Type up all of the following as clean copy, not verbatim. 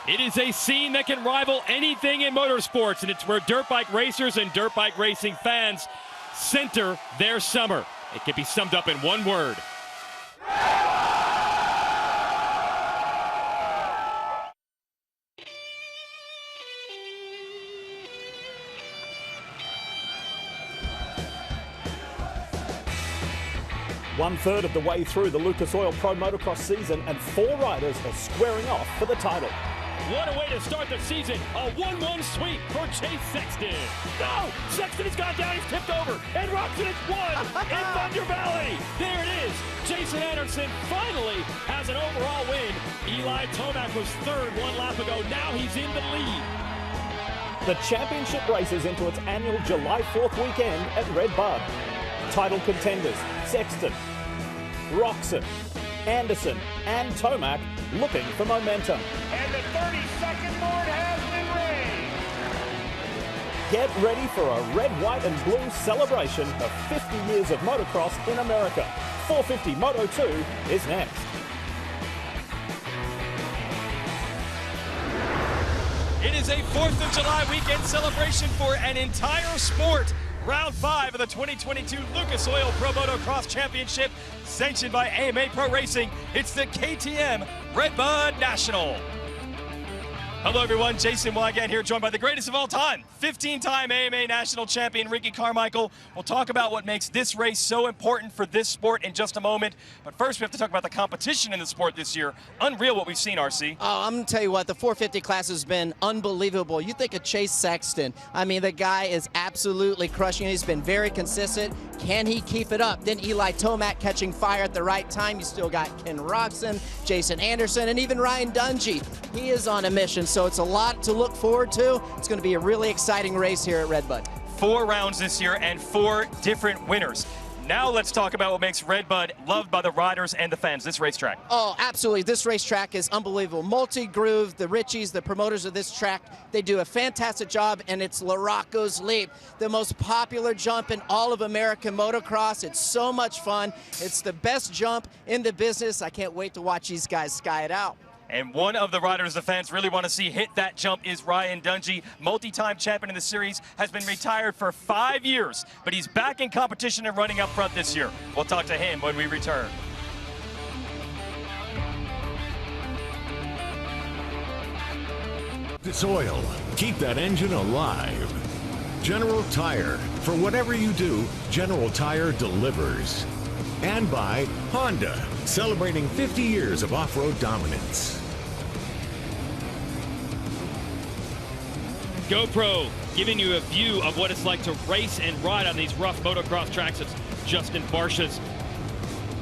It is a scene that can rival anything in motorsports, and it's where dirt bike racers and dirt bike racing fans center their summer. It can be summed up in one word. One-third of the way through the Lucas Oil Pro Motocross season, and 4 riders are squaring off for the title. What a way to start the season. A 1-1 sweep for Chase Sexton. No! Sexton has gone down, he's tipped over, and Roxon has won in Thunder Valley. There it is. Jason Anderson finally has an overall win. Eli Tomac was third 1 lap ago. Now he's in the lead. The championship races into its annual July 4th weekend at RedBud. Title contenders Sexton, Roxon, Anderson and Tomac looking for momentum. And the 32nd board has been raised. Get ready for a red, white and blue celebration of 50 years of motocross in America. 450 Moto 2 is next. It is a 4th of July weekend celebration for an entire sport. Round 5 of the 2022 Lucas Oil Pro Motocross Championship, sanctioned by AMA Pro Racing. It's the KTM RedBud National. Hello everyone, Jason Wygant here, joined by the greatest of all time, 15-time AMA National Champion Ricky Carmichael. We'll talk about what makes this race so important for this sport in just a moment. But first we have to talk about the competition in the sport this year. Unreal what we've seen, RC. Oh, I'm going to tell you what, the 450 class has been unbelievable. You think of Chase Sexton. I mean, the guy is absolutely crushing it. He's been very consistent. Can he keep it up? Then Eli Tomac catching fire at the right time. You still got Ken Roxon, Jason Anderson, and even Ryan Dungey. He is on a mission. So it's a lot to look forward to. It's going to be a really exciting race here at RedBud. 4 rounds this year and 4 different winners. Now let's talk about what makes RedBud loved by the riders and the fans, this racetrack. Oh, absolutely. This racetrack is unbelievable. Multi-groove, the Richies, the promoters of this track, they do a fantastic job, and it's Larocco's Leap, the most popular jump in all of American motocross. It's so much fun. It's the best jump in the business. I can't wait to watch these guys sky it out. And one of the riders the fans really want to see hit that jump is Ryan Dungey, multi-time champion in the series, has been retired for 5 years, but he's back in competition and running up front this year. We'll talk to him when we return. It's oil. Keep that engine alive. General Tire. For whatever you do, General Tire delivers. And by Honda, celebrating 50 years of off-road dominance. GoPro giving you a view of what it's like to race and ride on these rough motocross tracks. It's Justin Barsha's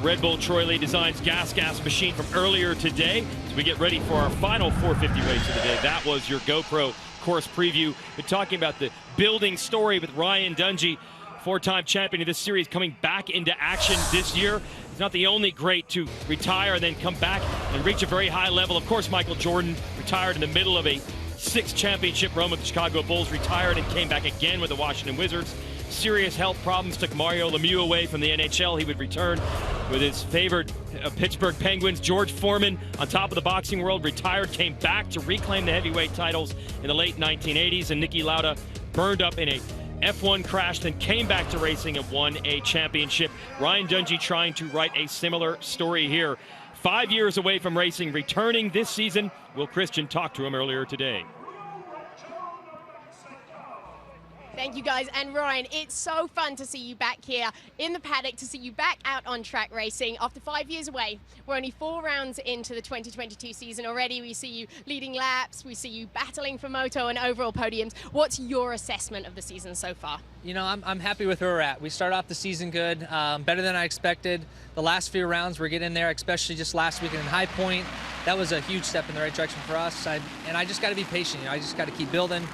Red Bull Troy Lee Designs gas machine from earlier today. As we get ready for our final 450 race of the day, that was your GoPro course preview. We're talking about the building story with Ryan Dungey, 4-time champion of this series, coming back into action this year. He's not the only great to retire and then come back and reach a very high level. Of course, Michael Jordan retired in the middle of a 6th championship run with the Chicago Bulls, retired and came back again with the Washington Wizards. Serious health problems took Mario Lemieux away from the NHL. He would return with his favored Pittsburgh Penguins. George Foreman, on top of the boxing world, retired, came back to reclaim the heavyweight titles in the late 1980s. And Niki Lauda burned up in a F1 crash, then came back to racing and won a championship. Ryan Dungey trying to write a similar story here. 5 years away from racing, returning this season. Will Christian talked to him earlier today. Thank you guys, and Ryan, it's so fun to see you back here in the paddock, to see you back out on track racing after 5 years away. We're only 4 rounds into the 2022 season already. We see you leading laps, we see you battling for Moto and overall podiums. What's your assessment of the season so far? You know, I'm happy with where we're at. We start off the season good, better than I expected. The last few rounds we're getting there, especially just last week in High Point. That was a huge step in the right direction for us, and I just got to be patient. You know, I just got to keep building.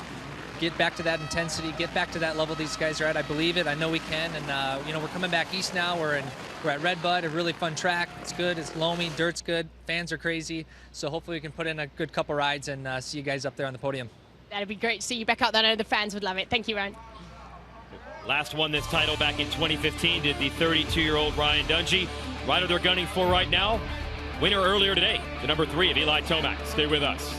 Get back to that intensity, get back to that level these guys are at. I believe it, I know we can, and you know, we're coming back east now. We're at RedBud, a really fun track. It's good, it's loamy, dirt's good, fans are crazy. So hopefully we can put in a good couple rides and see you guys up there on the podium. That'd be great to see you back out there. I know the fans would love it. Thank you, Ryan. Last won this title back in 2015 did the 32-year-old Ryan Dungey. Rider they're gunning for right now, winner earlier today, the number 3 of Eli Tomac. Stay with us.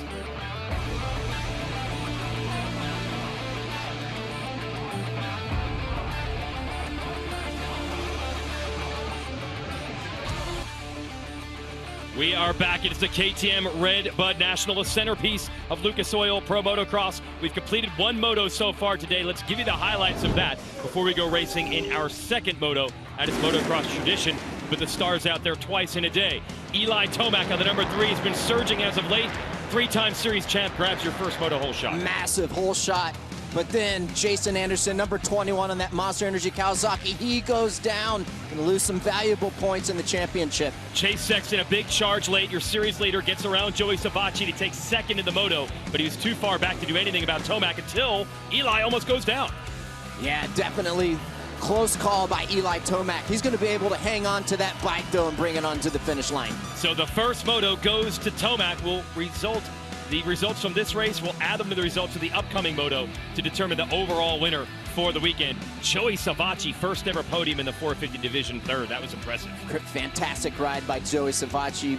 We are back. It is the KTM RedBud National, the centerpiece of Lucas Oil Pro Motocross. We've completed one moto so far today. Let's give you the highlights of that before we go racing in our second moto. That is motocross tradition, with the stars out there twice in a day. Eli Tomac on the number 3 has been surging as of late. 3-time series champ grabs your first moto hole shot. Massive hole shot. But then Jason Anderson, number 21 on that Monster Energy Kawasaki, he goes down and lose some valuable points in the championship. Chase Sexton, a big charge late. Your series leader gets around Joey Savacci to take second in the moto, but he was too far back to do anything about Tomac until Eli almost goes down. Yeah, definitely close call by Eli Tomac. He's going to be able to hang on to that bike, though, and bring it onto the finish line. So the first moto goes to Tomac. The results from this race will add them to the results of the upcoming moto to determine the overall winner for the weekend. Joey Savacci, first ever podium in the 450 division, third. That was impressive. Fantastic ride by Joey Savacci,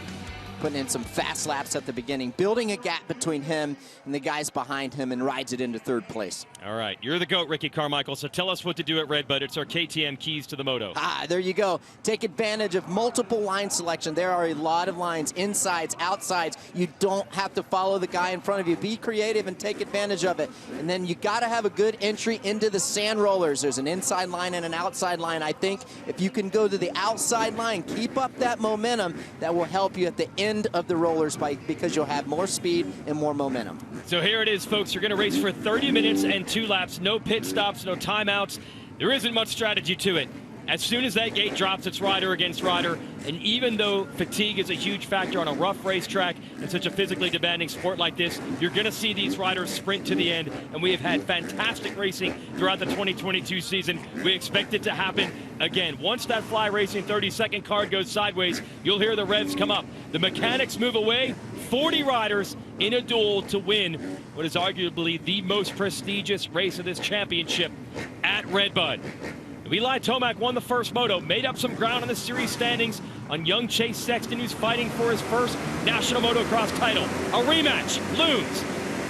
putting in some fast laps at the beginning, building a gap between him and the guys behind him, and rides it into third place. All right, you're the GOAT, Ricky Carmichael, so tell us what to do at RedBud. It's our KTM keys to the moto. There you go. Take advantage of multiple line selection. There are a lot of lines, insides, outsides. You don't have to follow the guy in front of you. Be creative and take advantage of it. And then you got to have a good entry into the sand rollers. There's an inside line and an outside line. I think if you can go to the outside line, keep up that momentum, that will help you at the end of the rollers because you'll have more speed and more momentum. So here it is, folks. You're going to race for 30 minutes and 2 laps. No pit stops, no timeouts. There isn't much strategy to it. As soon as that gate drops, it's rider against rider. And even though fatigue is a huge factor on a rough racetrack and such a physically demanding sport like this, you're going to see these riders sprint to the end. And we have had fantastic racing throughout the 2022 season. We expect it to happen again. Once that Fly Racing 30-second card goes sideways, you'll hear the revs come up. The mechanics move away. 40 riders in a duel to win what is arguably the most prestigious race of this championship at RedBud. Eli Tomac won the first moto, made up some ground on the series standings on young Chase Sexton, who's fighting for his first national motocross title. A rematch looms.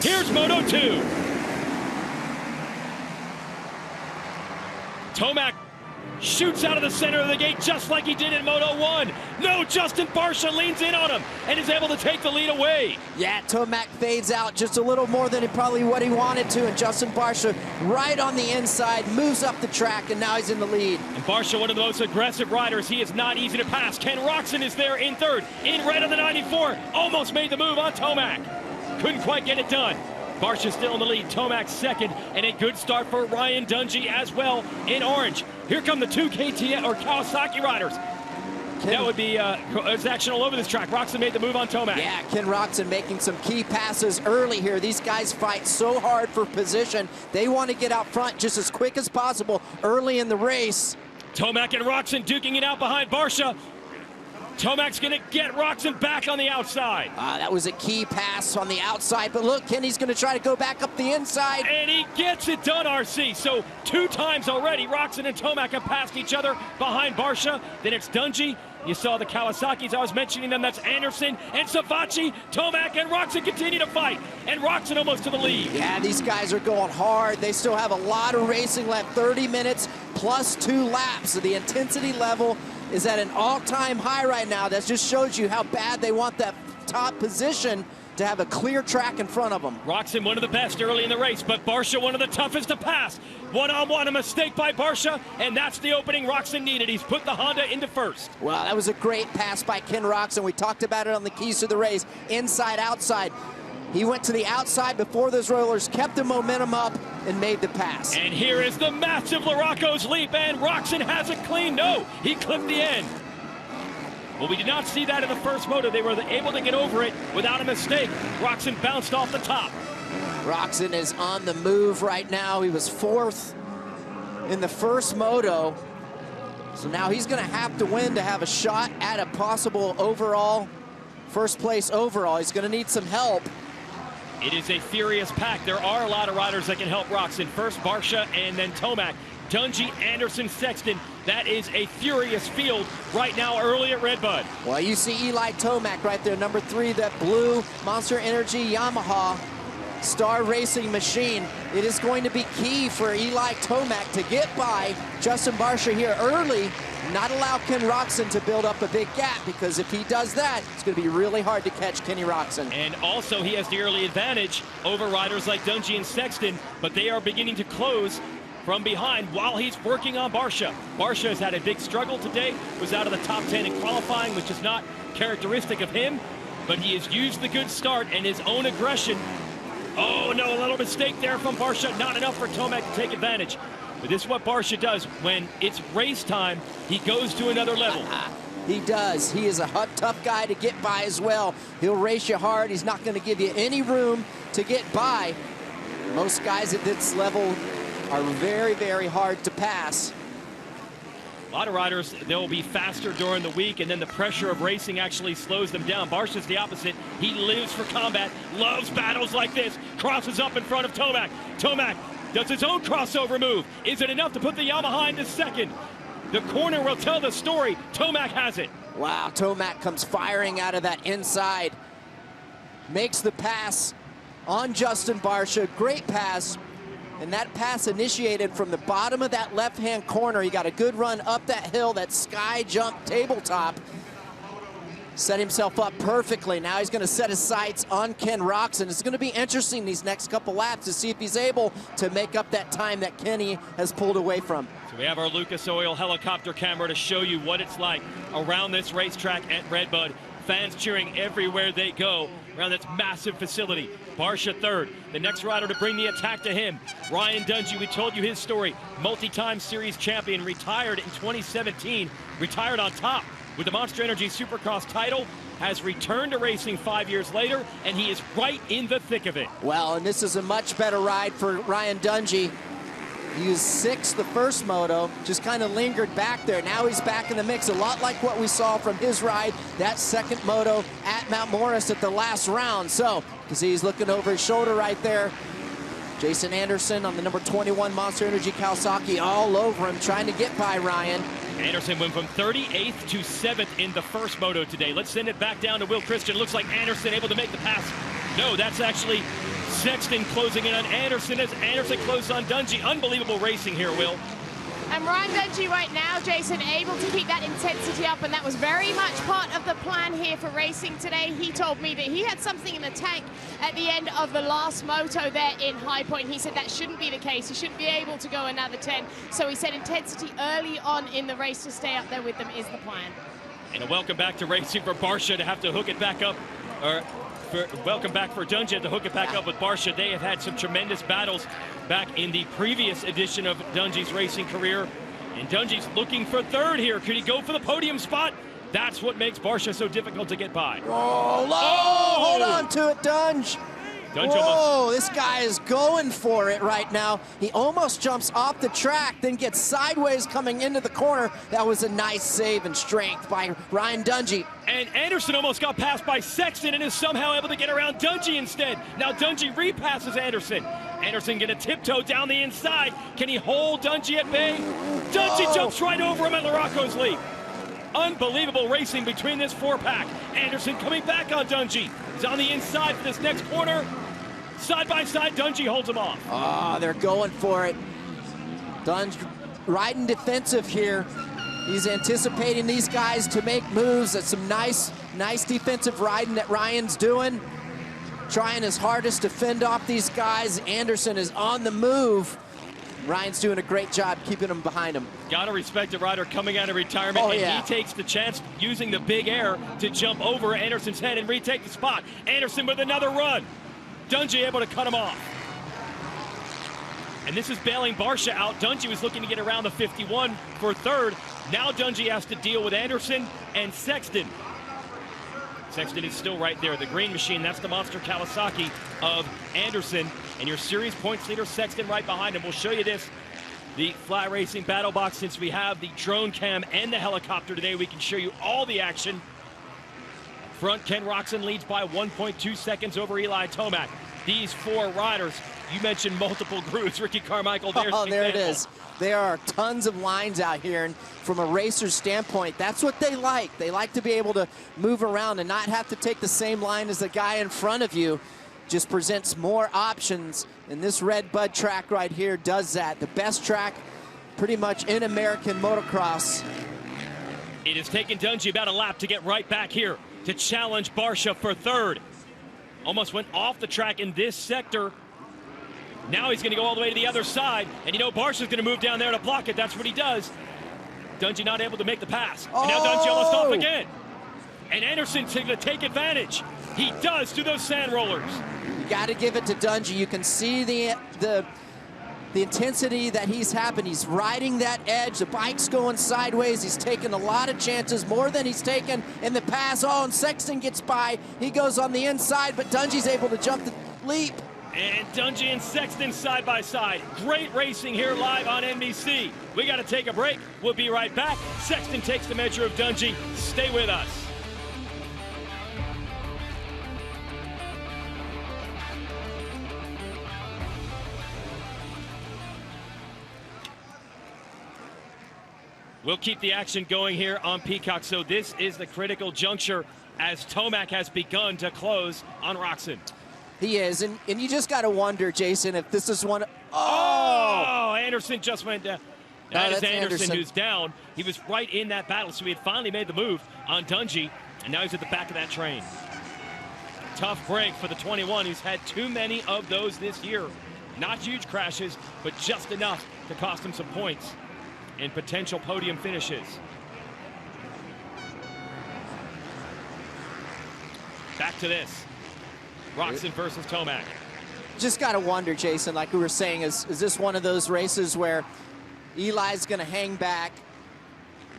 Here's Moto 2. Tomac shoots out of the center of the gate just like he did in Moto 1. No, Justin Barsha leans in on him and is able to take the lead away. Yeah, Tomac fades out just a little more than probably what he wanted to, and Justin Barsha right on the inside, moves up the track, and now he's in the lead. And Barsha, one of the most aggressive riders. He is not easy to pass. Ken Roczen is there in third. In red on the 94, almost made the move on Tomac. Couldn't quite get it done. Barsha still in the lead, Tomac second, and a good start for Ryan Dungey as well in orange. Here come the 2 KTM or Kawasaki riders. That would be there's action all over this track. Roczen made the move on Tomac. Yeah, Ken Roczen making some key passes early here. These guys fight so hard for position. They want to get out front just as quick as possible early in the race. Tomac and Roczen duking it out behind Barsha. Tomac's going to get Roczen back on the outside. That was a key pass on the outside, but look, Kenny's going to try to go back up the inside. And he gets it done, RC. So 2 times already, Roczen and Tomac have passed each other behind Barsha. Then it's Dungey. You saw the Kawasaki's, I was mentioning them. That's Anderson and Savacci. Tomac and Roczen continue to fight. And Roczen almost to the lead. Yeah, these guys are going hard. They still have a lot of racing left, 30 minutes plus 2 laps. So the intensity level is at an all-time high right now. That just shows you how bad they want that top position to have a clear track in front of them. Roczen, one of the best early in the race, but Barsha, one of the toughest to pass. One-on-one, a mistake by Barsha, and that's the opening Roczen needed. He's put the Honda into first. Well, that was a great pass by Ken Roczen. We talked about it on the keys to the race, inside, outside. He went to the outside before those rollers, kept the momentum up, and made the pass. And here is the massive Larocco's leap, and Roczen has it clean. No, he clipped the end. Well, we did not see that in the first moto. They were able to get over it without a mistake. Roczen bounced off the top. Roczen is on the move right now. He was 4th in the first moto. So now he's going to have to win to have a shot at a possible overall, first place overall. He's going to need some help. It is a furious pack. There are a lot of riders that can help Roczen. First Barsha and then Tomac. Dungey, Anderson, Sexton. That is a furious field right now early at RedBud. Well, you see Eli Tomac right there, number 3, that blue Monster Energy Yamaha Star Racing machine. it is going to be key for Eli Tomac to get by Justin Barcia here early, not allow Ken Roczen to build up a big gap, because if he does that, it's going to be really hard to catch Kenny Roczen. And also he has the early advantage over riders like Dungey and Sexton, but they are beginning to close from behind while he's working on Barcia. Barcia has had a big struggle today, was out of the top 10 in qualifying, which is not characteristic of him, but he has used the good start and his own aggression. Oh no, a little mistake there from Barcia, not enough for Tomac to take advantage. But this is what Barcia does. When it's race time, he goes to another level. He does. He is a tough guy to get by as well. He'll race you hard. He's not going to give you any room to get by. Most guys at this level are very, very hard to pass. A lot of riders, they'll be faster during the week, and then the pressure of racing actually slows them down. Barcia's the opposite. He lives for combat, loves battles like this, crosses up in front of Tomac. Tomac does his own crossover move. Is it enough to put the Yamaha into second? The corner will tell the story. Tomac has it. Wow, Tomac comes firing out of that inside. Makes the pass on Justin Barcia. Great pass. And that pass initiated from the bottom of that left-hand corner. He got a good run up that hill, that sky jump tabletop. Set himself up perfectly. Now he's going to set his sights on Ken Roczen. It's going to be interesting these next couple laps to see if he's able to make up that time that Kenny has pulled away from. So we have our Lucas Oil helicopter camera to show you what it's like around this racetrack at RedBud. Fans cheering everywhere they go around this massive facility. Barcia third, the next rider to bring the attack to him. Ryan Dungey, we told you his story. Multi-time series champion, retired in 2017, retired on top with the Monster Energy Supercross title, has returned to racing 5 years later, and he is right in the thick of it. Well, and this is a much better ride for Ryan Dungey. He was sixth the first moto, just kind of lingered back there. Now he's back in the mix, a lot like what we saw from his ride, that second moto at Mount Morris at the last round. So, because he's looking over his shoulder right there. Jason Anderson on the number 21 Monster Energy Kawasaki all over him, trying to get by Ryan. Anderson went from 38th to 7th in the first moto today. Let's send it back down to Will Christian. Looks like Anderson able to make the pass. No, that's actually Sexton closing in on Anderson as Anderson closes on Dungey. Unbelievable racing here, Will. And Ryan Dungey right now, Jason, able to keep that intensity up, and that was very much part of the plan here for racing today. He told me that he had something in the tank at the end of the last moto there in High Point. He said that shouldn't be the case. He shouldn't be able to go another 10. So he said intensity early on in the race to stay up there with them is the plan. And a welcome back to racing for Barcia to have to hook it back up, or welcome back for Dungey to hook it back up with Barcia. They have had some tremendous battles back in the previous edition of Dungey's racing career. And Dungey's looking for third here. Could he go for the podium spot? That's what makes Barcia so difficult to get by. Oh, hold on to it, Dungey. Whoa, this guy is going for it right now. He almost jumps off the track, then gets sideways coming into the corner. That was a nice save and strength by Ryan Dungey. And Anderson almost got passed by Sexton and is somehow able to get around Dungey instead. Now Dungey repasses Anderson. Anderson gonna tiptoe down the inside. Can he hold Dungey at bay? Dungey jumps right over him at Larocco's lead. Unbelievable racing between this four-pack. Anderson coming back on Dungey. He's on the inside for this next corner. Side by side, Dungey holds him off. Oh, they're going for it. Dungey riding defensive here. He's anticipating these guys to make moves. That's some nice defensive riding that Ryan's doing. Trying his hardest to fend off these guys. Anderson is on the move. Ryan's doing a great job keeping him behind him. Gotta respect a rider coming out of retirement, and he takes the chance using the big air to jump over Anderson's head and retake the spot. Anderson with another run. Dungey able to cut him off. And this is bailing Barcia out. Dungey was looking to get around the 51 for third. Now Dungey has to deal with Anderson and Sexton. Sexton is still right there. The green machine, that's the Monster Kawasaki of Anderson. And your series points leader, Sexton, right behind him. We'll show you this, the Fly Racing Battle Box. Since we have the drone cam and the helicopter today, we can show you all the action. Front, Ken Roczen leads by 1.2 seconds over Eli Tomac. These four riders, you mentioned multiple grooves. Ricky Carmichael, there's oh, there it is. There are tons of lines out here, and from a racer's standpoint, that's what they like. They like to be able to move around and not have to take the same line as the guy in front of you. just presents more options, and this RedBud track right here does that. The best track pretty much in American motocross. It has taken Dungey about a lap to get right back here to challenge Barcia for third. Almost went off the track in this sector. Now he's going to go all the way to the other side, and you know Barcia's going to move down there to block it. That's what he does. Dungey not able to make the pass. And now Dungey almost off again. And Anderson's going to take advantage. He does to those sand rollers. You got to give it to Dungey. You can see the intensity that he's having. He's riding that edge. The bike's going sideways. He's taking a lot of chances, more than he's taken in the past. Oh, and Sexton gets by. He goes on the inside, but Dungey's able to jump the leap. And Dungey and Sexton side by side. Great racing here live on NBC. We got to take a break. We'll be right back. Sexton takes the measure of Dungey. Stay with us. We'll keep the action going here on Peacock. So this is the critical juncture as Tomac has begun to close on Roczen. He is, and you just got to wonder, Jason, if this is one. Oh, Anderson just went down. That is that's Anderson who's down. He was right in that battle, so he had finally made the move on Dungey, and now he's at the back of that train. Tough break for the 21, who's had too many of those this year. Not huge crashes, but just enough to cost him some points and potential podium finishes. Back to this. Roczen versus Tomac. Just got to wonder, Jason, like we were saying, is this one of those races where Eli's going to hang back,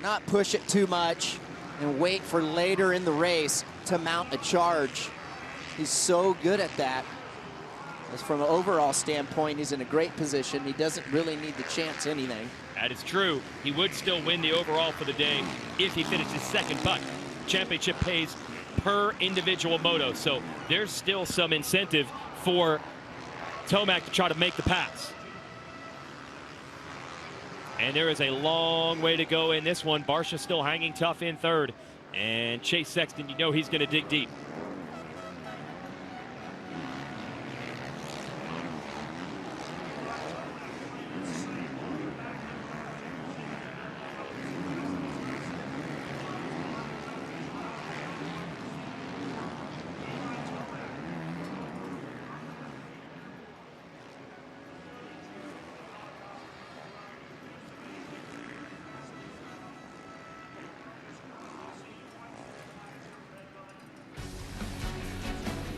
not push it too much, and wait for later in the race to mount a charge? He's so good at that. As from an overall standpoint, he's in a great position. He doesn't really need to chance anything. That is true. He would still win the overall for the day if he finishes second, but championship pays per individual moto, so there's still some incentive for Tomac to try to make the pass. And there is a long way to go in this one. Barcia still hanging tough in third, and Chase Sexton, you know he's going to dig deep.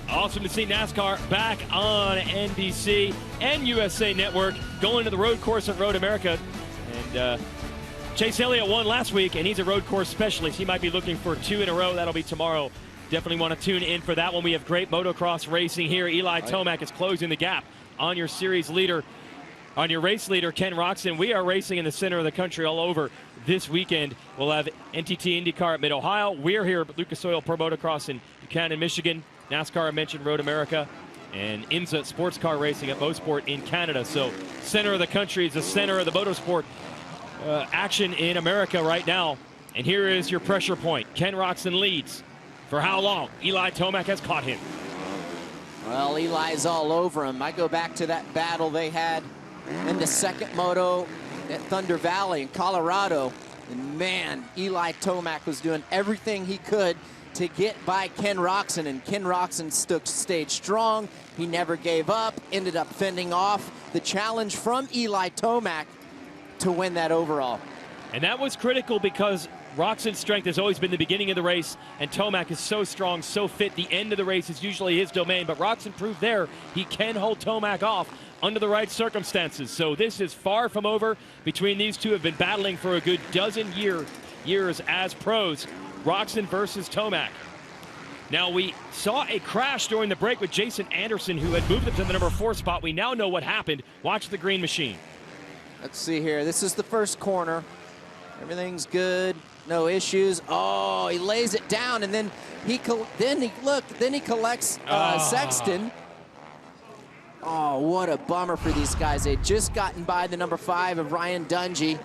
Awesome to see NASCAR back on NBC and USA Network, going to the road course at Road America. And Chase Elliott won last week, and he's a road course specialist. He might be looking for 2 in a row. That'll be tomorrow. Definitely want to tune in for that one. We have great motocross racing here. Eli Tomac is closing the gap on your series leader, on your race leader, Ken Roczen. We are racing in the center of the country all over this weekend. We'll have NTT IndyCar at Mid-Ohio. We're here at Lucas Oil Pro Motocross in Buchanan, Michigan. NASCAR, I mentioned Road America, and IMSA Sports Car Racing at Mosport in Canada. So center of the country is the center of the motorsport action in America right now. And here is your pressure point. Ken Roczen leads. For how long? Eli Tomac has caught him. Well, Eli's all over him. I go back to that battle they had in the second moto at Thunder Valley in Colorado. And man, Eli Tomac was doing everything he could to get by Ken Roczen, and Ken Roczen stayed strong. He never gave up, ended up fending off the challenge from Eli Tomac to win that overall. And that was critical because Roczen's strength has always been the beginning of the race, and Tomac is so strong, so fit. The end of the race is usually his domain, but Roczen proved there he can hold Tomac off under the right circumstances. So this is far from over. Between these two have been battling for a good dozen years as pros. Roczen versus Tomac. Now, we saw a crash during the break with Jason Anderson, who had moved up to the number 4 spot. We now know what happened. Watch the green machine. Let's see here. This is the first corner. Everything's good. No issues. Oh, he lays it down, and then he collects Sexton. Oh, what a bummer for these guys. They'd just gotten by the number 5 of Ryan Dungey.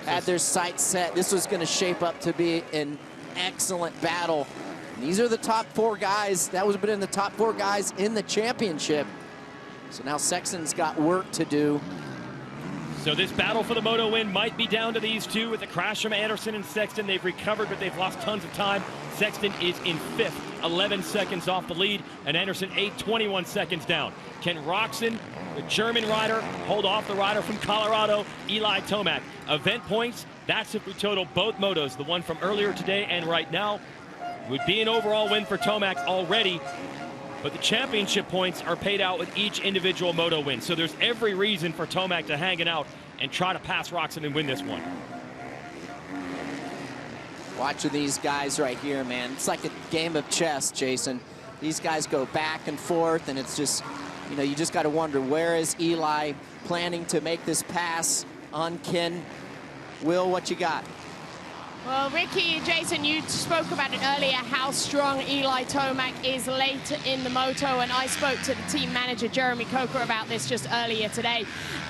Had their sights set. This was going to shape up to be an excellent battle And these are the top 4 guys. That was been in the top 4 guys in the championship. So now Sexton's got work to do. So this battle for the Moto win might be down to these two with the crash from Anderson and Sexton. They've recovered, but they've lost tons of time. Sexton is in 5th, 11 seconds off the lead, and Anderson 8, 21 seconds down. Can Roczen, the German rider, hold off the rider from Colorado, Eli Tomac? Event points, that's if we total both motos, the one from earlier today and right now. Would be an overall win for Tomac already, but the championship points are paid out with each individual moto win. So there's every reason for Tomac to hang it out and try to pass Roczen and win this one. Watching these guys right here, man, it's like a game of chess, Jason. These guys go back and forth, and it's just, you know, you just got to wonder, where is Eli planning to make this pass on Ken? Will, what you got? Well, Ricky, Jason, you spoke about it earlier, how strong Eli Tomac is late in the moto, and I spoke to the team manager, Jeremy Coker, about this just earlier today.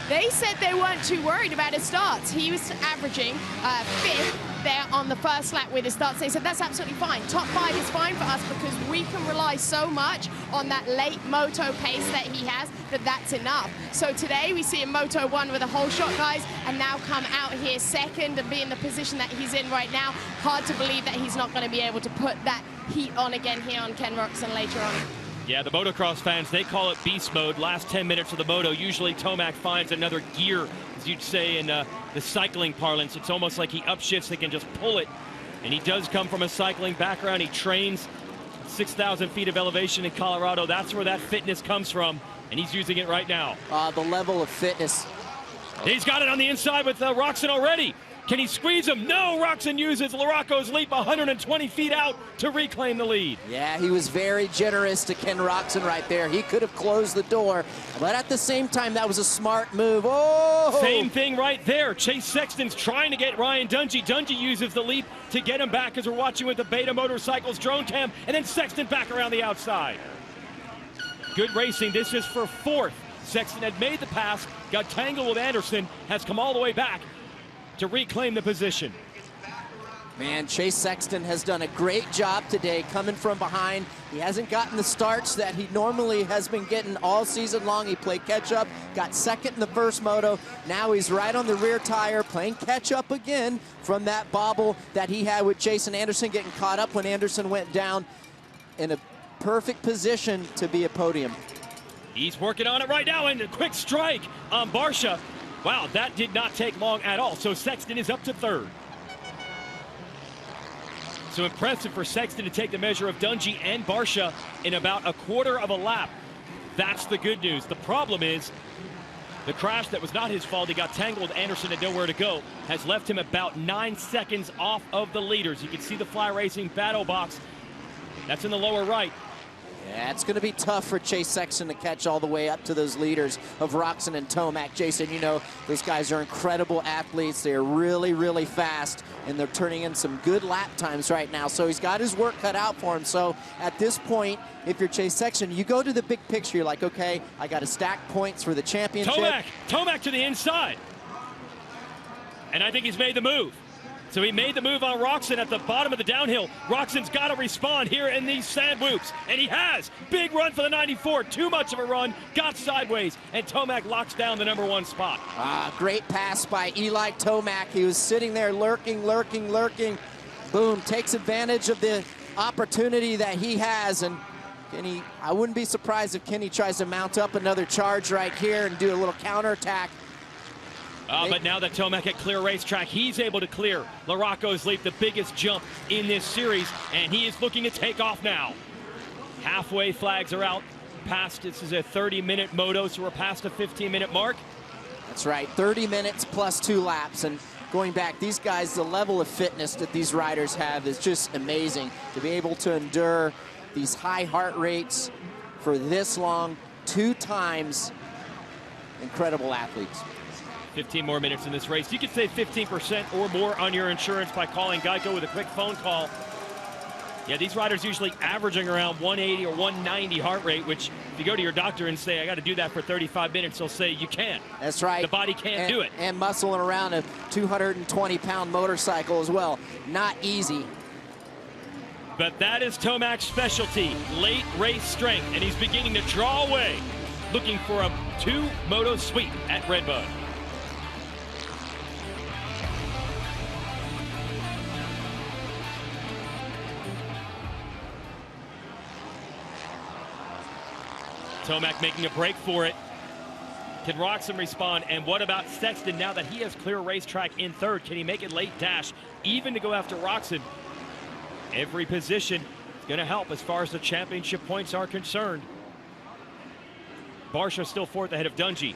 They said they weren't too worried about his starts. He was averaging 5th there on the first lap with his starts. They said that's absolutely fine. Top 5 is fine for us because we can rely so much on that late moto pace that he has that's enough. So today we see him Moto 1 with a whole shot, guys, and now come out here second and be in the position that he's in right now. Hard to believe that he's not going to be able to put that heat on again here on Ken Roczen later on. Yeah, the motocross fans, they call it beast mode. Last 10 minutes of the moto, usually Tomac finds another gear, as you'd say in the cycling parlance. It's almost like he upshifts, they can just pull it. And he does come from a cycling background. He trains 6,000 feet of elevation in Colorado. That's where that fitness comes from, and he's using it right now. The level of fitness. He's got it on the inside with Roczen already. Can he squeeze him? No, Roczen uses Larocco's leap 120 feet out to reclaim the lead. Yeah, he was very generous to Ken Roczen right there. He could have closed the door, but at the same time, that was a smart move. Oh! Same thing right there. Chase Sexton's trying to get Ryan Dungey. Dungey uses the leap to get him back as we're watching with the Beta Motorcycles drone cam, and then Sexton back around the outside. Good racing. This is for 4th. Sexton had made the pass, got tangled with Anderson, has come all the way back to reclaim the position. Man, Chase Sexton has done a great job today coming from behind. He hasn't gotten the starts that he normally has been getting all season long. He played catch-up, got second in the first moto. Now he's right on the rear tire, playing catch-up again from that bobble that he had with Jason Anderson, getting caught up when Anderson went down, in a perfect position to be a podium. He's working on it right now, and a quick strike on Barcia. Wow, that did not take long at all. So Sexton is up to 3rd. So impressive for Sexton to take the measure of Dungey and Barcia in about a quarter of a lap. That's the good news. The problem is the crash that was not his fault. He got tangled. Anderson had nowhere to go. Has left him about 9 seconds off of the leaders. You can see the Fly Racing battle box. That's in the lower right. Yeah, it's going to be tough for Chase Sexton to catch all the way up to those leaders of Roczen and Tomac. Jason, you know, those guys are incredible athletes. They're really, really fast, and they're turning in some good lap times right now. So he's got his work cut out for him. So at this point, if you're Chase Sexton, you go to the big picture. You're like, okay, I got to stack points for the championship. Tomac to the inside. And I think he's made the move. So he made the move on Roczen at the bottom of the downhill. Roczen's got to respond here in these sand whoops, and he has. Big run for the 94. Too much of a run. Got sideways, and Tomac locks down the #1 spot. Great pass by Eli Tomac. He was sitting there lurking. Boom, takes advantage of the opportunity that he has, and Kenny, I wouldn't be surprised if Kenny tries to mount up another charge right here and do a little counterattack. But now that Tomac at clear racetrack, he's able to clear Larocco's leap, the biggest jump in this series, and he is looking to take off now. Halfway flags are out. This is a 30-minute moto, so we're past the 15-minute mark. That's right, 30 minutes plus 2 laps. And going back, these guys, the level of fitness that these riders have is just amazing. To be able to endure these high heart rates for this long, 2 times, incredible athletes. 15 more minutes in this race. You can save 15% or more on your insurance by calling Geico with a quick phone call. Yeah, these riders usually averaging around 180 or 190 heart rate, which if you go to your doctor and say, I got to do that for 35 minutes, they'll say you can't. That's right. The body can't do it. And muscling around a 220-pound motorcycle as well. Not easy. But that is Tomac's specialty, late race strength, and he's beginning to draw away, looking for a 2-moto sweep at RedBud. Tomac making a break for it. Can Roczen respond? And what about Sexton now that he has clear racetrack in third? Can he make it late dash, even to go after Roczen? Every position is going to help as far as the championship points are concerned. Barsha still fourth ahead of Dungey.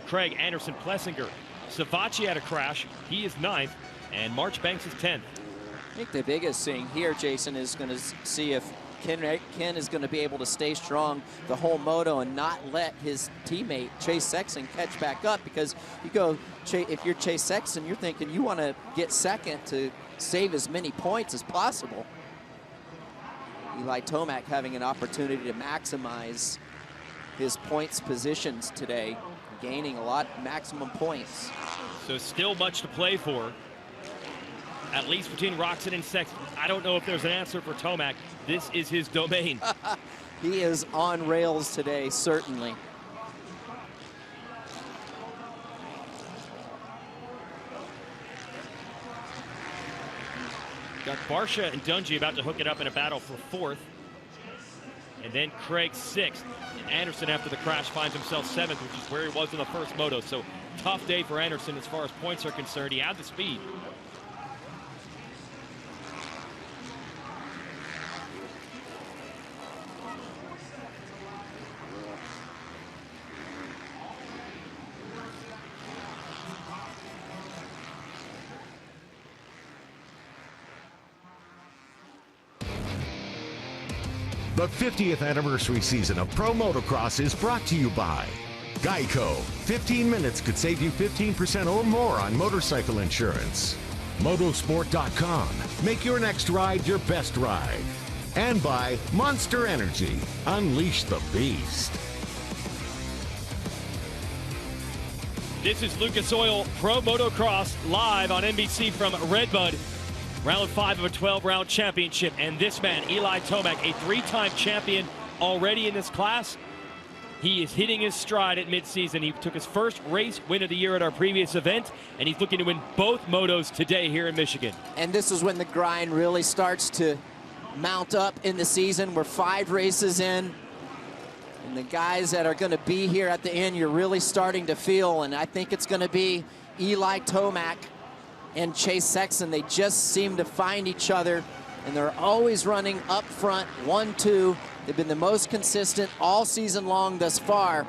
Craig, Anderson, Plessinger. Savacci had a crash. He is ninth. And Marchbanks is 10th. I think the biggest thing here, Jason, is going to see if Ken is going to be able to stay strong the whole moto and not let his teammate Chase Sexton catch back up, because you go, if you're Chase Sexton, you're thinking you want to get second to save as many points as possible. Eli Tomac having an opportunity to maximize his points positions today, gaining a lot maximum points. So still much to play for, at least between Roczen and Sexton. I don't know if there's an answer for Tomac. This is his domain. He is on rails today, certainly. Got Barsha and Dungey about to hook it up in a battle for fourth. And then Craig sixth. And Anderson, after the crash, finds himself seventh, which is where he was in the first moto. So tough day for Anderson as far as points are concerned. He had the speed. The 50th anniversary season of Pro Motocross is brought to you by Geico. 15 minutes could save you 15% or more on motorcycle insurance. Motosport.com. Make your next ride your best ride. And by Monster Energy. Unleash the beast. This is Lucas Oil Pro Motocross live on NBC from RedBud. Round 5 of a 12-round championship, and this man, Eli Tomac, a 3-time champion already in this class. He is hitting his stride at midseason. He took his first race win of the year at our previous event, and he's looking to win both motos today here in Michigan. And this is when the grind really starts to mount up in the season. We're 5 races in, and the guys that are going to be here at the end, you're really starting to feel, and I think it's going to be Eli Tomac and Chase Sexton. They just seem to find each other, and they're always running up front, 1-2. They've been the most consistent all season long thus far.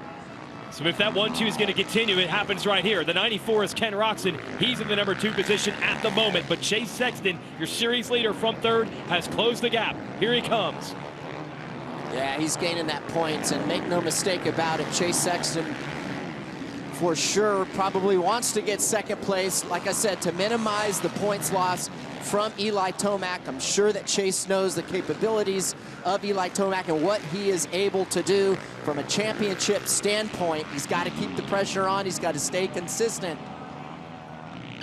So if that 1-2 is going to continue, it happens right here. The 94 is Ken Roczen. He's in the number 2 position at the moment, but Chase Sexton, your series leader from third, has closed the gap. Here he comes. Yeah, he's gaining that points, and make no mistake about it, Chase Sexton for sure probably wants to get second place, like I said, to minimize the points loss from Eli Tomac. I'm sure that Chase knows the capabilities of Eli Tomac and what he is able to do from a championship standpoint. He's got to keep the pressure on. He's got to stay consistent.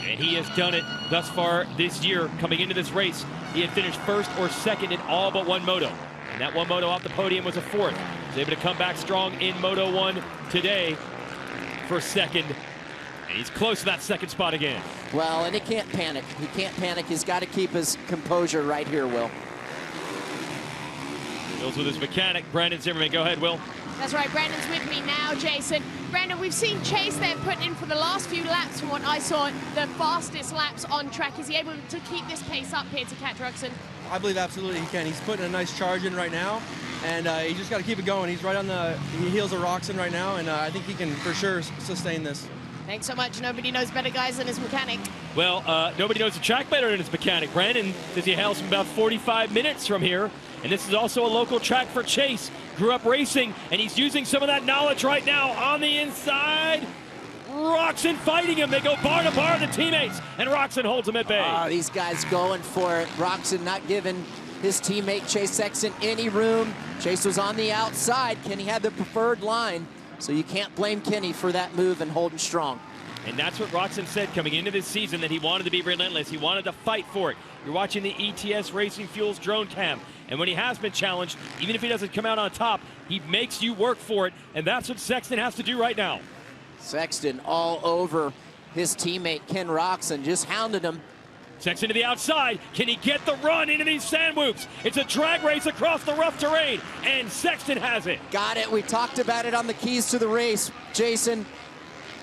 And he has done it thus far this year. Coming into this race, he had finished first or second in all but one moto. And that one moto off the podium was a fourth. He's able to come back strong in Moto 1 today for second, and he's close to that second spot again. Well, and he can't panic. He can't panic. He's got to keep his composure right here, Will. Will's with his mechanic, Brandon Zimmerman. Go ahead, Will. That's right, Brandon's with me now, Jason. Brandon, we've seen Chase there putting in for the last few laps, from what I saw, the fastest laps on track. Is he able to keep this pace up here to catch Roczen? I believe absolutely he can. He's putting a nice charge in right now, and he just got to keep it going. He's right on the heels of Roczen right now, and I think he can for sure sustain this. Thanks so much. Nobody knows better guys than his mechanic. Well, nobody knows the track better than his mechanic. Brandon says he hails from about 45 minutes from here, and this is also a local track for Chase. Grew up racing, and he's using some of that knowledge right now on the inside. Roczen fighting him. They go bar to bar, the teammates, and Roczen holds him at bay. Oh, these guys going for it. Roczen not giving his teammate Chase Sexton any room. Chase was on the outside. Kenny had the preferred line, so you can't blame Kenny for that move and holding strong. And that's what Roczen said coming into this season, that he wanted to be relentless. He wanted to fight for it. You're watching the ETS Racing Fuels drone cam. And when he has been challenged, even if he doesn't come out on top, he makes you work for it. And that's what Sexton has to do right now. Sexton all over his teammate Ken Roczen, just hounded him. Sexton to the outside. Can he get the run into these sand whoops? It's a drag race across the rough terrain, and Sexton has it. Got it. We talked about it on the keys to the race, Jason.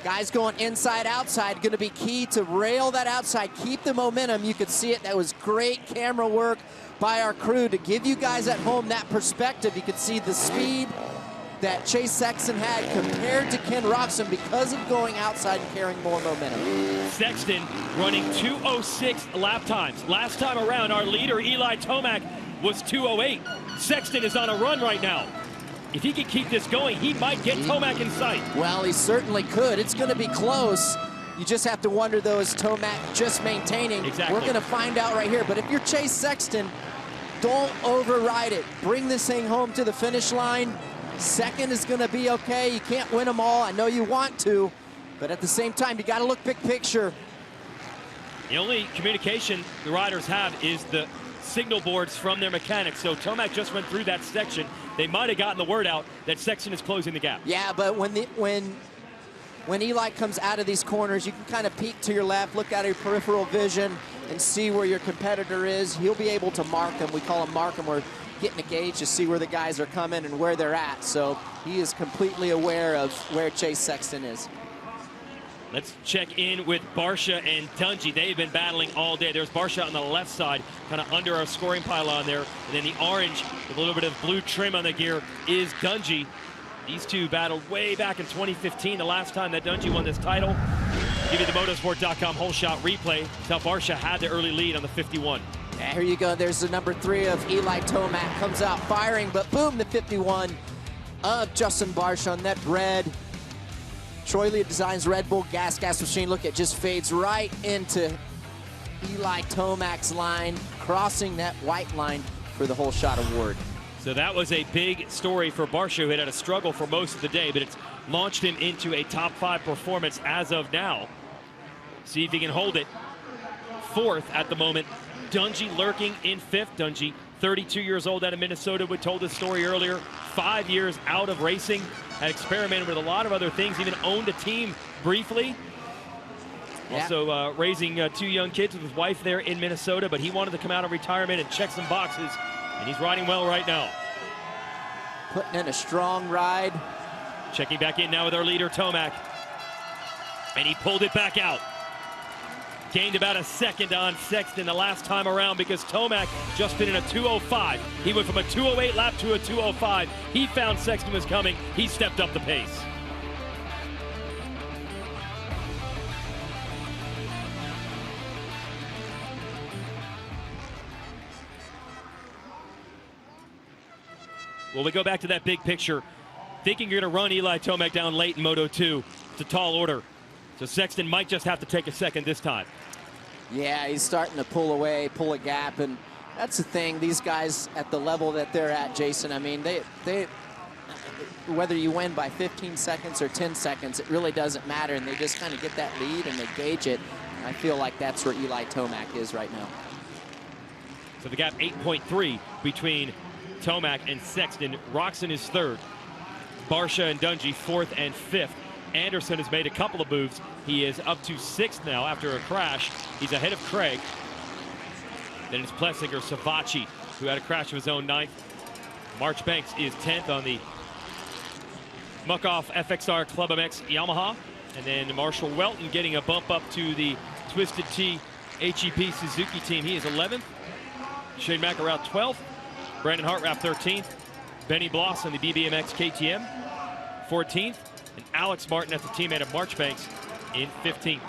Guys going inside, outside, going to be key to rail that outside, keep the momentum. You could see it. That was great camera work by our crew to give you guys at home that perspective. You could see the speed that Chase Sexton had compared to Ken Roczen because of going outside and carrying more momentum. Sexton running 2:06 lap times. Last time around, our leader, Eli Tomac, was 2:08. Sexton is on a run right now. If he can keep this going, he might get Tomac in sight. Well, he certainly could. It's going to be close. You just have to wonder, though, is Tomac just maintaining? Exactly. We're going to find out right here. But if you're Chase Sexton, don't override it. Bring this thing home to the finish line. Second is going to be okay. You can't win them all. I know you want to, but at the same time, you got to look big picture. The only communication the riders have is the signal boards from their mechanics. So Tomac just went through that section. They might have gotten the word out that Sexton is closing the gap. Yeah, but when Eli comes out of these corners, you can kind of peek to your left, look out of your peripheral vision, and see where your competitor is. He'll be able to mark them. We call them mark them. We're getting a gauge to see where the guys are coming and where they're at. So he is completely aware of where Chase Sexton is. Let's check in with Barsha and Dungey. They've been battling all day. There's Barsha on the left side, kind of under our scoring pylon there. And then the orange with a little bit of blue trim on the gear is Dungey. These two battled way back in 2015, the last time that Dungey won this title. Give you the motorsport.com whole shot replay. How Barsha had the early lead on the 51. Yeah, here you go. There's the number 3 of Eli Tomac. Comes out firing, but boom, the 51 of Justin Barsha on that red Troy Lee Designs Red Bull gas machine. Look, it just fades right into Eli Tomac's line, crossing that white line for the whole shot award. So that was a big story for Barsha, who had a struggle for most of the day, but it's launched him into a top 5 performance as of now. See if he can hold it. 4th at the moment. Dungey lurking in 5th. Dungey, 32 years old, out of Minnesota. We told this story earlier. 5 years out of racing. Had experimented with a lot of other things. Even owned a team briefly. Yeah. Also raising 2 young kids with his wife there in Minnesota. But he wanted to come out of retirement and check some boxes. And he's riding well right now. Putting in a strong ride. Checking back in now with our leader, Tomac. And he pulled it back out. Gained about a second on Sexton the last time around because Tomac just been in a 2:05. He went from a 2:08 lap to a 2:05. He found Sexton was coming. He stepped up the pace. Well, we go back to that big picture. Thinking you're going to run Eli Tomac down late in Moto 2. It's a tall order. So Sexton might just have to take a second this time. Yeah, he's starting to pull away, pull a gap, and that's the thing. These guys at the level that they're at, Jason, I mean, they whether you win by 15 seconds or 10 seconds, it really doesn't matter, and they just kind of get that lead and they gauge it. I feel like that's where Eli Tomac is right now. So the gap 8.3 between Tomac and Sexton. Roczen is 3rd. Barsha and Dungey 4th and 5th. Anderson has made a couple of moves. He is up to 6th now after a crash. He's ahead of Craig. Then it's Plessinger, Savacci, who had a crash of his own, 9th. Marchbanks is 10th on the Muck-Off FXR Club MX Yamaha. And then Marshall Welton getting a bump up to the Twisted T HEP Suzuki team. He is 11th. Shane McElrout 12th. Brandon Hartranft 13th. Benny Bloss on the BBMX KTM 14th. And Alex Martin at the teammate of Marchbanks in 15th.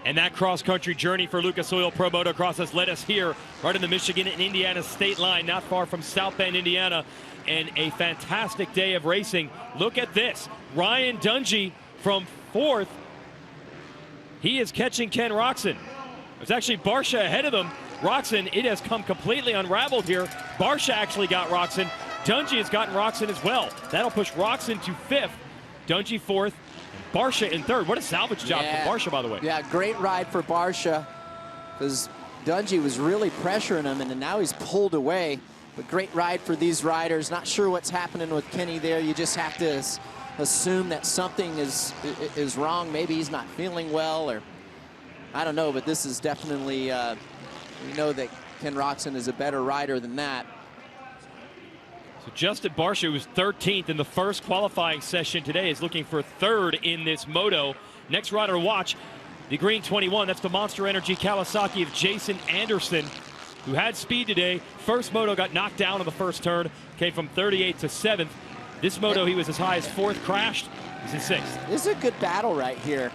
And that cross-country journey for Lucas Oil Pro Motocross has led us here, right in the Michigan and Indiana state line, not far from South Bend, Indiana, and a fantastic day of racing. Look at this. Ryan Dungey from 4th. He is catching Ken Roczen. It's actually Barsha ahead of him. Roczen, it has come completely unraveled here. Barsha actually got Roczen. Dungey has gotten Roczen as well. That'll push Roczen to 5th. Dungey 4th. Barsha in third. What a salvage job from Barsha, by the way. Yeah, great ride for Barsha, because Dungey was really pressuring him, and now he's pulled away. But great ride for these riders. Not sure what's happening with Kenny there. You just have to assume that something is wrong. Maybe he's not feeling well, or I don't know. But this is definitely, we know that Ken Roczen is a better rider than that. So Justin Barsha, who was 13th in the first qualifying session today, is looking for third in this moto. Next rider to watch, the green 21. That's the Monster Energy Kawasaki of Jason Anderson, who had speed today. First moto got knocked down on the first turn, came from 38th to 7th. This moto, he was as high as 4th, crashed. He's in 6th. This is a good battle right here.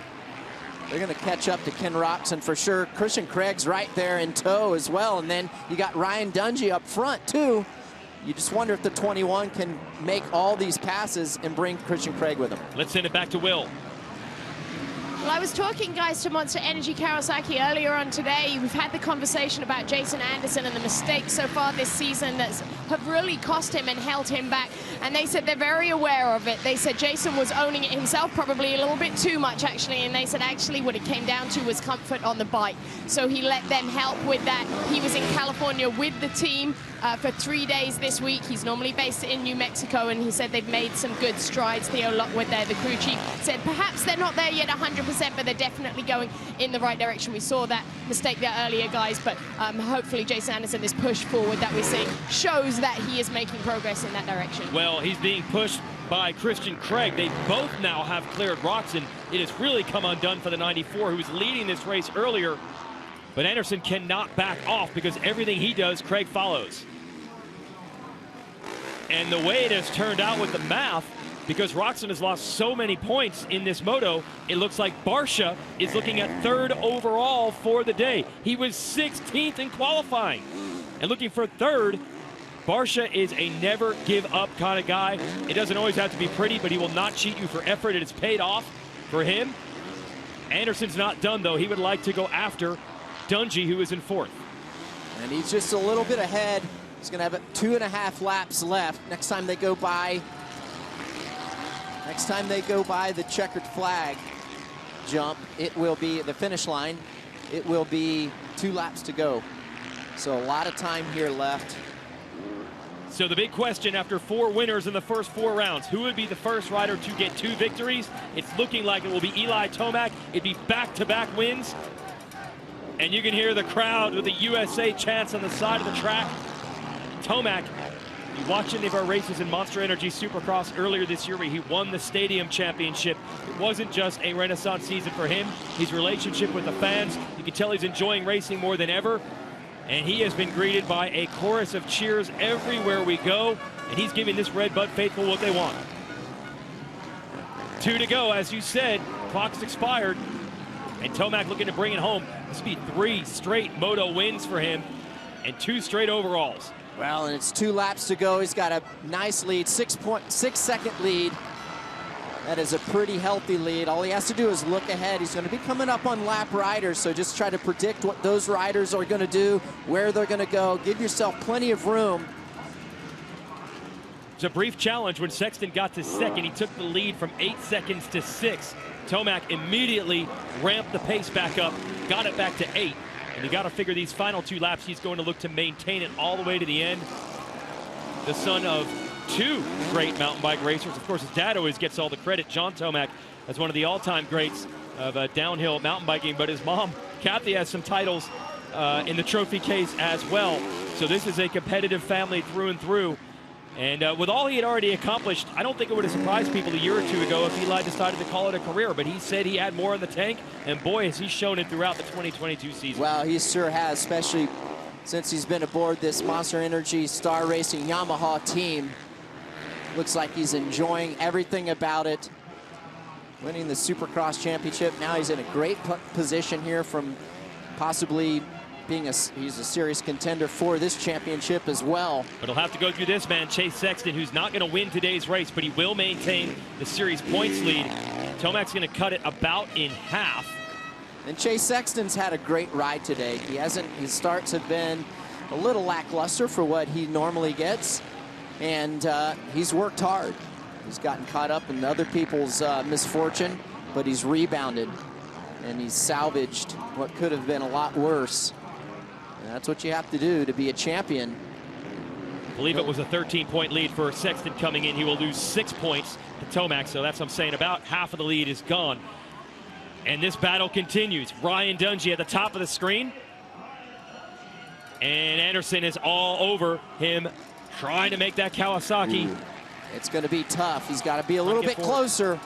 They're going to catch up to Ken Roczen for sure. Christian Craig's right there in tow as well. And then you got Ryan Dungey up front, too. You just wonder if the 21 can make all these passes and bring Christian Craig with him. Let's send it back to Will. Well, I was talking, guys, to Monster Energy Kawasaki earlier on today. We've had the conversation about Jason Anderson and the mistakes so far this season that have really cost him and held him back. And they said they're very aware of it. They said Jason was owning it himself, probably a little bit too much, actually. And they said actually what it came down to was comfort on the bike. So he let them help with that. He was in California with the team for 3 days this week. He's normally based in New Mexico, and he said they've made some good strides. Theo Lockwood there, the crew chief, said perhaps they're not there yet 100%, but they're definitely going in the right direction. We saw that mistake there earlier, guys, but hopefully Jason Anderson, this push forward that we're seeing, shows that he is making progress in that direction. Well, he's being pushed by Christian Craig. They both now have cleared Roczen. It has really come undone for the 94, who was leading this race earlier. But Anderson cannot back off, because everything he does, Craig follows. And the way it has turned out with the math, because Roczen has lost so many points in this moto, it looks like Barsha is looking at 3rd overall for the day. He was 16th in qualifying. And looking for 3rd, Barsha is a never give up kind of guy. It doesn't always have to be pretty, but he will not cheat you for effort. It has paid off for him. Anderson's not done, though. He would like to go after Dungey, who is in 4th. And he's just a little bit ahead. He's going to have 2.5 laps left. Next time they go by the checkered flag jump, it will be the finish line. It will be 2 laps to go. So a lot of time here left. So the big question after 4 winners in the first 4 rounds, who would be the first rider to get 2 victories? It's looking like it will be Eli Tomac. It'd be back-to-back wins. And you can hear the crowd with the USA chants on the side of the track. Tomac, you watched any of our races in Monster Energy Supercross earlier this year where he won the Stadium Championship. It wasn't just a renaissance season for him. His relationship with the fans, you can tell he's enjoying racing more than ever. And he has been greeted by a chorus of cheers everywhere we go. And he's giving this RedBud faithful what they want. 2 to go, as you said. Clock's expired. And Tomac looking to bring it home. This will be 3 straight moto wins for him and 2 straight overalls. Well, and it's 2 laps to go. He's got a nice lead, 6.6-second lead. That is a pretty healthy lead. All he has to do is look ahead. He's going to be coming up on lap riders, so just try to predict what those riders are going to do, where they're going to go. Give yourself plenty of room. It's a brief challenge when Sexton got to 2nd. He took the lead from 8 seconds to 6. Tomac immediately ramped the pace back up, got it back to 8. And you got to figure these final 2 laps, he's going to look to maintain it all the way to the end. The son of 2 great mountain bike racers. Of course, his dad always gets all the credit. John Tomac as one of the all-time greats of downhill mountain biking. But his mom, Kathy, has some titles in the trophy case as well. So this is a competitive family through and through. And with all he had already accomplished, I don't think it would have surprised people a year or 2 ago if Eli decided to call it a career. But he said he had more in the tank, and boy, has he shown it throughout the 2022 season. Well, he sure has, especially since he's been aboard this Monster Energy Star Racing Yamaha team. Looks like he's enjoying everything about it. Winning the Supercross Championship. Now he's in a great position here from possibly being he's a serious contender for this championship as well. But he'll have to go through this man, Chase Sexton, who's not going to win today's race, but he will maintain the series points lead. Tomac's going to cut it about in half. And Chase Sexton's had a great ride today. His starts have been a little lackluster for what he normally gets, and he's worked hard. He's gotten caught up in other people's misfortune, but he's rebounded, and he's salvaged what could have been a lot worse. And that's what you have to do to be a champion. I believe it was a 13-point lead for Sexton coming in. He will lose 6 points to Tomac, so that's what I'm saying. About half of the lead is gone. And this battle continues. Ryan Dungey at the top of the screen. And Anderson is all over him, trying to make that Kawasaki. Ooh. It's going to be tough. He's got to be a little bit closer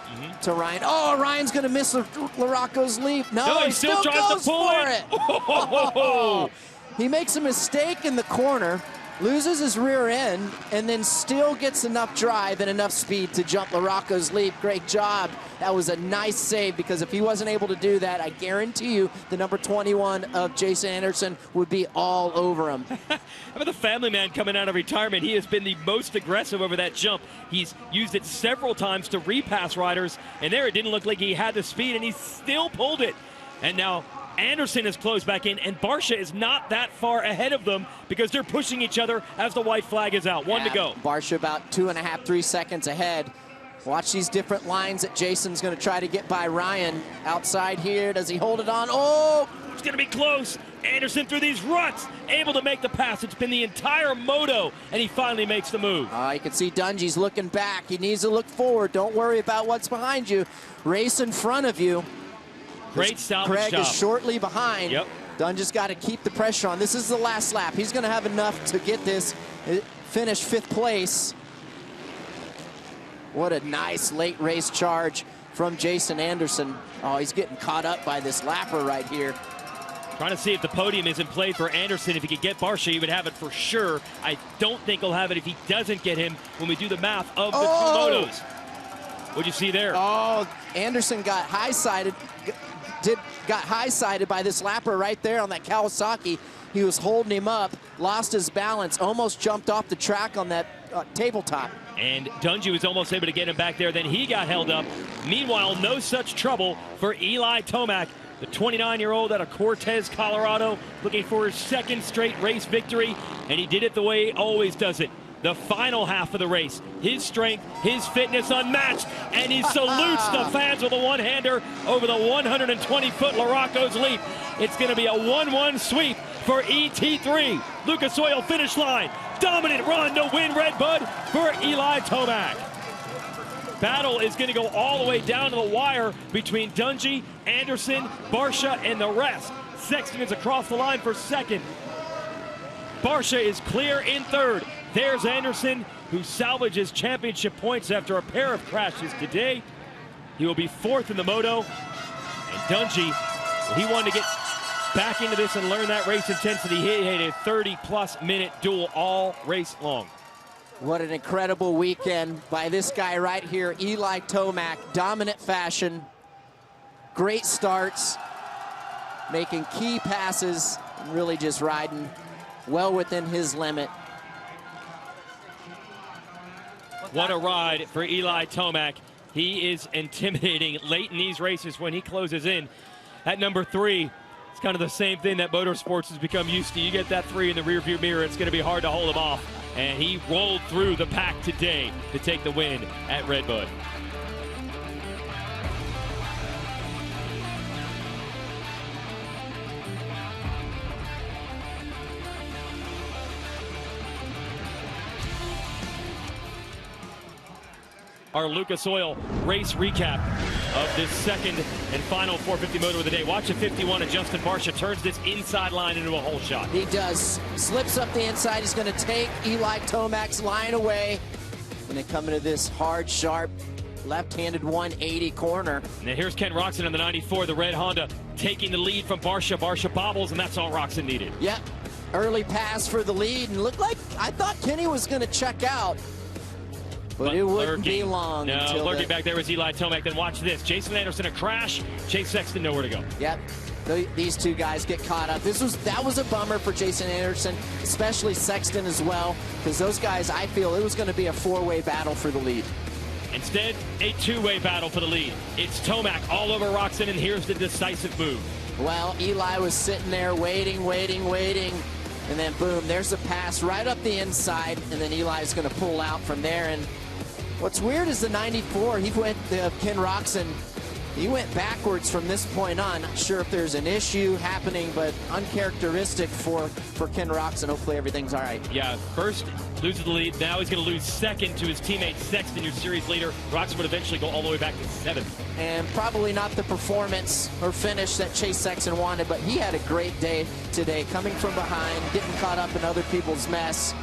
to Ryan. Oh, Ryan's going to miss Larocco's leap. No, he still goes for it. Oh. He makes a mistake in the corner, loses his rear end, and then still gets enough drive and enough speed to jump Larocco's leap. Great job. That was a nice save, because if he wasn't able to do that, I guarantee you the number 21 of Jason Anderson would be all over him. How about the family man coming out of retirement? He has been the most aggressive over that jump. He's used it several times to repass riders, and there it didn't look like he had the speed, and he still pulled it. And now Anderson is closed back in, and Barcia is not that far ahead of them because they're pushing each other as the white flag is out. One to go. Barcia about 2.5, 3 seconds ahead. Watch these different lines that Jason's going to try to get by Ryan. Outside here, does he hold it on? Oh! It's going to be close. Anderson through these ruts, able to make the pass. It's been the entire moto, and he finally makes the move. You can see Dungey's looking back. He needs to look forward. Don't worry about what's behind you. Race in front of you. Great salvage Craig job. is shortly behind. Yep. Dungey's got to keep the pressure on. This is the last lap. He's going to have enough to get this, finish 5th place. What a nice late race charge from Jason Anderson. Oh, he's getting caught up by this lapper right here. Trying to see if the podium is in play for Anderson. If he could get Barcia, he would have it for sure. I don't think he'll have it if he doesn't get him when we do the math of the two motos. What'd you see there? Oh, Anderson got high-sided. Got high-sided by this lapper right there on that Kawasaki. He was holding him up, lost his balance, almost jumped off the track on that tabletop. And Dungey was almost able to get him back there. Then he got held up. Meanwhile, no such trouble for Eli Tomac, the 29-year-old out of Cortez, Colorado, looking for his 2nd straight race victory. And he did it the way he always does it. The final half of the race, his strength, his fitness unmatched, and he salutes the fans with a one-hander over the 120-foot Larocco's leap. It's going to be a 1-1 sweep for ET3. Lucas Oil finish line. Dominant run to win RedBud for Eli Tomac. Battle is going to go all the way down to the wire between Dungey, Anderson, Barcia, and the rest. Sexton is across the line for 2nd. Barcia is clear in 3rd. There's Anderson, who salvages championship points after a pair of crashes today. He will be 4th in the moto. And Dungey, he wanted to get back into this and learn that race intensity. He had a 30-plus minute duel all race long. What an incredible weekend by this guy right here, Eli Tomac. Dominant fashion, great starts, making key passes, and really just riding well within his limit. What a ride for Eli Tomac. He is intimidating late in these races when he closes in at number 3. It's kind of the same thing that motorsports has become used to. You get that 3 in the rearview mirror, it's going to be hard to hold him off. And he rolled through the pack today to take the win at RedBud. Our Lucas Oil race recap of this 2nd and final 450 moto of the day. Watch a 51 and Justin Barcia turns this inside line into a hole shot. He does. Slips up the inside. He's going to take Eli Tomac's line away. And then come into this hard, sharp, left-handed 180 corner. And then here's Ken Roczen in the 94, the red Honda, taking the lead from Barcia. Barcia bobbles, and that's all Roczen needed. Yep. Early pass for the lead. And looked like, I thought Kenny was going to check out. But it wouldn't be long. No, lurking back there was Eli Tomac. Then watch this. Jason Anderson a crash. Chase Sexton nowhere to go. Yep. These two guys get caught up. That was a bummer for Jason Anderson, especially Sexton as well, because those guys, I feel it was going to be a 4-way battle for the lead. Instead, a 2-way battle for the lead. It's Tomac all over Roczen, and here's the decisive move. Well, Eli was sitting there waiting, and then boom, there's a pass right up the inside, and then Eli's going to pull out from there. And what's weird is the 94, he went Ken Roczen He went backwards from this point on. Not sure if there's an issue happening, but uncharacteristic for Ken Roczen. Hopefully everything's all right. Yeah, first loses the lead. Now he's going to lose second to his teammate Sexton, your series leader. Roczen would eventually go all the way back to 7th. And probably not the performance or finish that Chase Sexton wanted, but he had a great day today, coming from behind, getting caught up in other people's mess.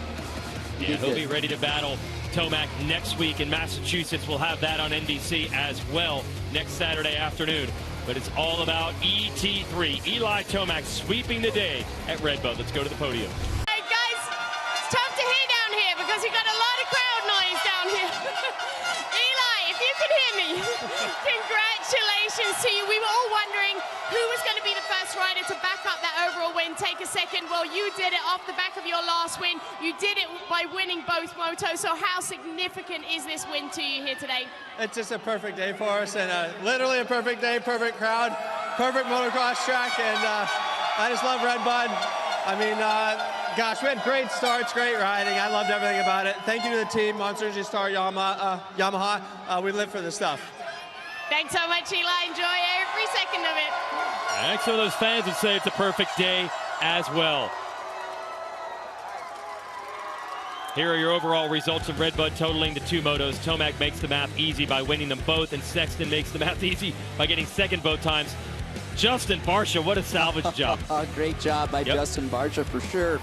Yeah, he'll be ready to battle Tomac next week in Massachusetts. We'll have that on NBC as well next Saturday afternoon. But it's all about ET3. Eli Tomac sweeping the day at RedBud. Let's go to the podium. Hey guys, it's tough to hear down here because you've got a lot of crowd noise down here. Eli, if you can hear me, congratulations to you. We were all wondering who was going to be the first rider to back up that overall win, take a second. Well, you did it off the back of your last win. You did it by winning both motos. So how significant is this win to you here today? It's just a perfect day for us, and literally a perfect day, perfect crowd, perfect motocross track, and I just love RedBud. I mean, gosh, we had great starts, great riding. I loved everything about it. Thank you to the team, Monster Energy Star, Yamaha. We live for this stuff. Thanks so much, Eli. Enjoy every second of it. I think some of those fans would say it's a perfect day as well. Here are your overall results of RedBud totaling the 2 motos. Tomac makes the math easy by winning them both, and Sexton makes the math easy by getting second both times. Justin Barcia, what a salvage job. Great job by Justin Barcia for sure.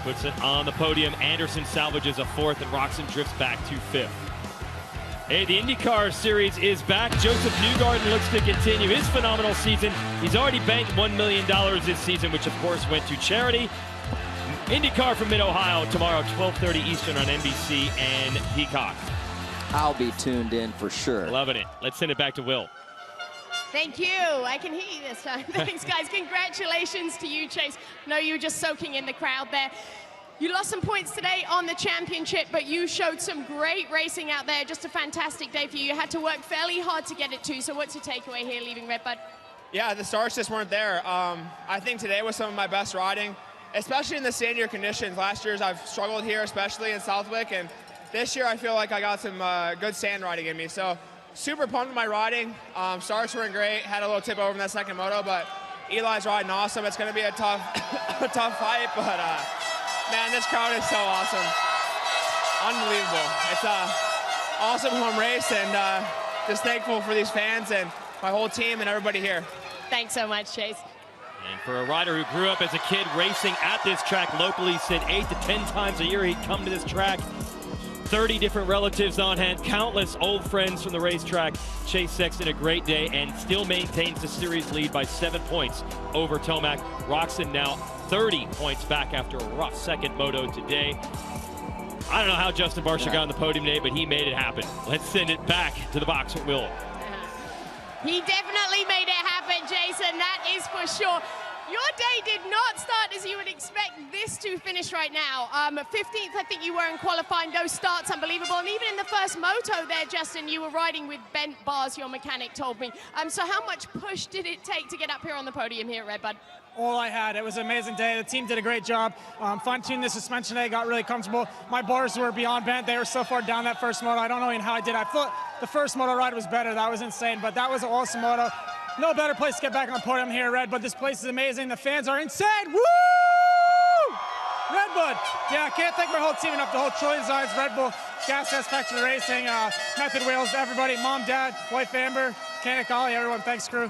Puts it on the podium. Anderson salvages a 4th, and Roczen drifts back to 5th. Hey, the IndyCar Series is back. Joseph Newgarden looks to continue his phenomenal season. He's already banked $1 million this season, which of course went to charity. IndyCar from Mid-Ohio tomorrow, 12:30 Eastern on NBC and Peacock. I'll be tuned in for sure. Loving it. Let's send it back to Will. Thank you. I can hear you this time. Thanks, guys. Congratulations to you, Chase. No, you were just soaking in the crowd there. You lost some points today on the championship, but you showed some great racing out there. Just a fantastic day for you. You had to work fairly hard to get it too. So what's your takeaway here leaving RedBud? Yeah, the starts just weren't there. I think today was some of my best riding, especially in the sandier conditions. Last year's I've struggled here, especially in Southwick, and this year I feel like I got some good sand riding in me. So super pumped with my riding. Starts weren't great. Had a little tip over in that second moto, but Eli's riding awesome. It's going to be a tough, a tough fight, but man, this crowd is so awesome. Unbelievable. It's a awesome home race, and just thankful for these fans and my whole team and everybody here. Thanks so much, Chase. And for a rider who grew up as a kid racing at this track locally, said 8 to 10 times a year he'd come to this track. 30 different relatives on hand, countless old friends from the racetrack. Chase Sexton, a great day, and still maintains the series lead by 7 points over Tomac. Roczen now 30 points back after a rough second moto today. I don't know how Justin Barcia got on the podium today, but he made it happen. Let's send it back to the box with Will. He definitely made it happen, Jason. That is for sure. Your day did not start as you would expect this to finish right now. 15th, I think you were in qualifying. Those starts, unbelievable. And even in the first moto there, Justin, you were riding with bent bars, your mechanic told me. So how much push did it take to get up here on the podium here at RedBud? All I had. It was an amazing day. The team did a great job. Fine-tuned the suspension today, got really comfortable. My bars were beyond bent. They were so far down that first moto. I don't know even how I did. I thought the first moto ride was better. That was insane, but that was an awesome moto. No better place to get back on the podium here at RedBud. This place is amazing. The fans are insane. Woo! RedBud. Yeah, I can't thank my whole team enough. The whole Troy Designs, Red Bull, Gas Factory Racing, Method Wheels, everybody, Mom, Dad, wife Amber, Mechanic Ollie, everyone. Thanks, crew.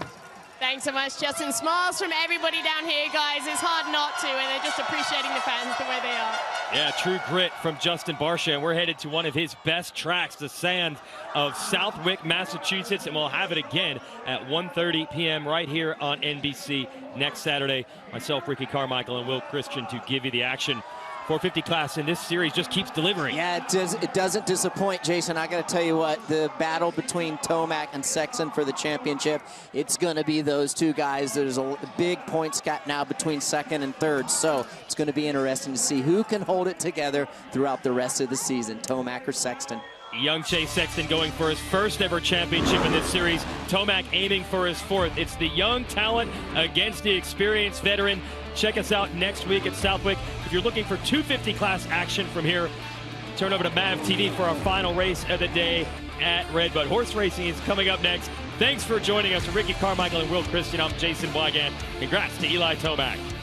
Thanks so much, Justin. Smiles from everybody down here, guys. It's hard not to, and they're just appreciating the fans the way they are. Yeah, true grit from Justin Barcia, and we're headed to one of his best tracks, the sand of Southwick, Massachusetts, and we'll have it again at 1:30 p.m. right here on NBC next Saturday. Myself, Ricky Carmichael, and Will Christian to give you the action. 450 class in this series just keeps delivering. Yeah, it doesn't disappoint, Jason. I got to tell you what, the battle between Tomac and Sexton for the championship, it's going to be those two guys. There's a big points gap now between second and third, so it's going to be interesting to see who can hold it together throughout the rest of the season, Tomac or Sexton. Young Chase Sexton going for his first ever championship in this series. Tomac aiming for his 4th. It's the young talent against the experienced veteran. Check us out next week at Southwick. If you're looking for 250 class action from here, turn over to MAV TV for our final race of the day. at RedBud. Horse racing is coming up next. Thanks for joining us. Ricky Carmichael and Will Christian. I'm Jason Wygant. Congrats to Eli Tomac.